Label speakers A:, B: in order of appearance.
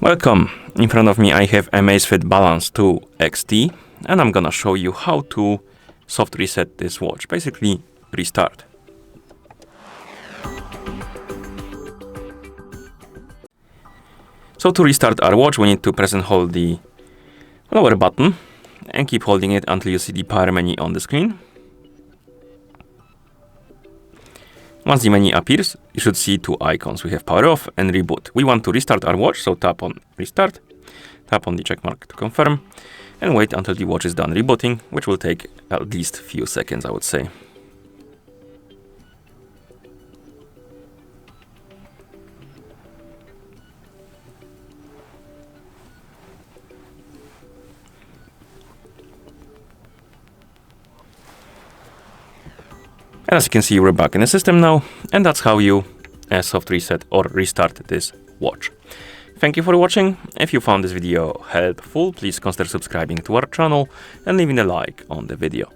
A: Welcome! In front of me I have AMAZFIT Balance 2 XT, and I'm gonna show you how to soft reset this watch, basically restart. So to restart our watch, we need to press and hold the lower button and keep holding it until you see the power menu on the screen. Once the menu appears, you should see two icons. We have power off and reboot. We want to restart our watch, so tap on restart, tap on the check mark to confirm, and wait until the watch is done rebooting, which will take at least a few seconds, I would say. And as you can see, we're back in the system now, and that's how you soft reset or restart this watch. Thank you for watching. If you found this video helpful, please consider subscribing to our channel and leaving a like on the video.